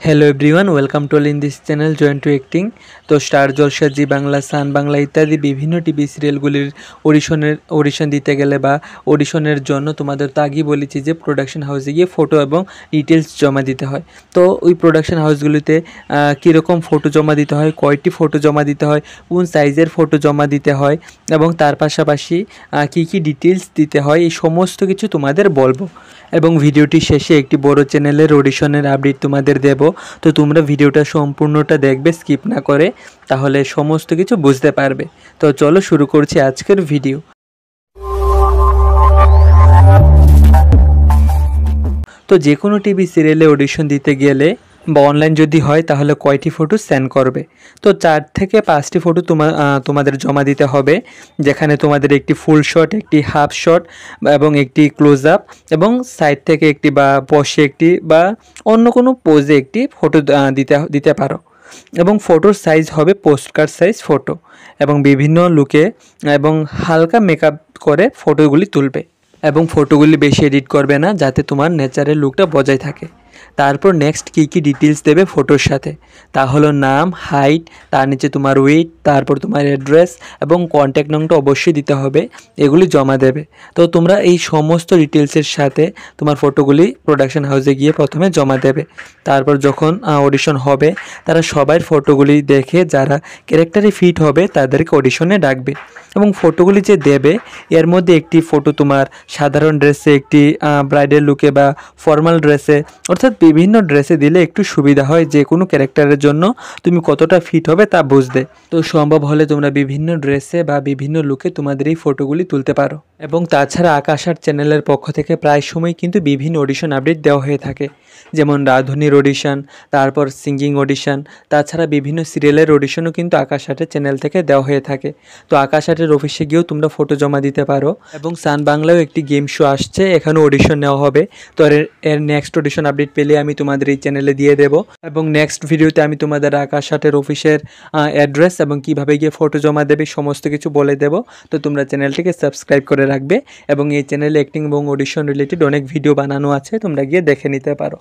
Hello everyone, welcome to all in this channel join to acting. তো Star Jalsha, Zee Bangla, Sun Bangla ইত্যাদি বিভিন্ন TV সিরিয়ালগুলির audition দিতে গেলে বা অডিশনের জন্য তোমাদের তো আগেই বলেছি যে প্রোডাকশন হাউসে গিয়ে ফটো এবং ডিটেলস জমা দিতে হয়। তো ওই প্রোডাকশন হাউসগুলিতে কীরকম ফটো জমা দিতে হয়, কয়টি ফটো জমা দিতে হয়, কোন সাইজের ফটো জমা দিতে হয় এবং তার পাশাপাশি কী কী ডিটেলস দিতে হয়, এই সমস্ত কিছু তোমাদের বলবো। এবং ভিডিওটি শেষে একটি বড় চ্যানেলের অডিশনের আপডেট তোমাদের দেব। তো তোমরা ভিডিওটা সম্পূর্ণটা দেখবে, স্কিপ না করে, তাহলে সমস্ত কিছু বুঝতে পারবে। তো চলো শুরু করছি আজকের ভিডিও। তো যে কোনো টিভি সিরিয়ালে অডিশন দিতে গেলে বা অনলাইন যদি হয় তাহলে কয়টি ফটো সেন্ড করবে? তো 4 থেকে 5টি ফটো তোমাদের জমা দিতে হবে, যেখানে তোমাদের একটি ফুল শট, একটি হাফ শট এবং একটি ক্লোজ আপ এবং সাইড থেকে একটি বা বসে একটি বা অন্য কোনো পোজে একটি ফটো দিতে পারো। এবং ফটোর সাইজ হবে পোস্টকার্ড সাইজ ফটো এবং বিভিন্ন লুকে এবং হালকা মেকআপ করে ফটোগুলি তুলবে এবং ফটোগুলি বেশি এডিট করবে না, যাতে তোমার ন্যাচারাল লুকটা বজায় থাকে। তারপর নেক্সট কী কী ডিটেলস দেবে ফটোর সাথে, তা হলো নাম, হাইট, তার নিচে তোমার ওয়েট, তারপর তোমার অ্যাড্রেস এবং কন্ট্যাক্ট নম্বরটা অবশ্যই দিতে হবে, এগুলি জমা দেবে। তো তোমরা এই সমস্ত ডিটেলসের সাথে তোমার ফটোগুলি প্রোডাকশন হাউসে গিয়ে প্রথমে জমা দেবে। তারপর যখন অডিশন হবে তারা সবার ফটোগুলি দেখে যারা ক্যারেক্টারে ফিট হবে তাদেরকে অডিশনে ডাকবে। এবং ফটোগুলি যে দেবে এর মধ্যে একটি ফটো তোমার সাধারণ ড্রেসে, একটি ব্রাইডাল লুকে বা ফর্মাল ড্রেসে, অর্থাৎ বিভিন্ন ড্রেসে দিলে একটু সুবিধা হয় যে কোনো ক্যারেক্টারের জন্য তুমি কতটা ফিট হবে তা বুঝতে। তো সম্ভব হলে তোমরা বিভিন্ন ড্রেসে বা বিভিন্ন লুকে তোমাদের এই ফটোগুলি তুলতে পারো। এবং তাছাড়া আকাশ আর্ট চ্যানেলের পক্ষ থেকে প্রায় সময় কিন্তু বিভিন্ন অডিশন আপডেট দেওয়া হয়ে থাকে, যেমন রাঁধুনির অডিশন, তারপর সিঙ্গিং অডিশন, তাছাড়া বিভিন্ন সিরিয়ালের অডিশনও কিন্তু আকাশ আর্টের চ্যানেল থেকে দেওয়া হয়ে থাকে। তো আকাশ আর্টের অফিসে গিয়েও তোমরা ফটো জমা দিতে পারো। এবং সান বাংলায়ও একটি গেম শো আসছে, এখানেও অডিশন নেওয়া হবে। তো এর নেক্সট অডিশন আপডেট পেলে আমি তোমাদের এই চ্যানেলে দিয়ে দেব। এবং নেক্সট ভিডিওতে আমি তোমাদের আকাশ আর্টের অফিসের অ্যাড্রেস এবং কিভাবে গিয়ে ফটো জমা দেবে সমস্ত কিছু বলে দেব। তো তোমরা চ্যানেলটিকে সাবস্ক্রাইব করে রাখবে এবং এই চ্যানেলে অ্যাক্টিং এবং অডিশন রিলেটেড অনেক ভিডিও বানানো আছে, তোমরা গিয়ে দেখে নিতে পারো।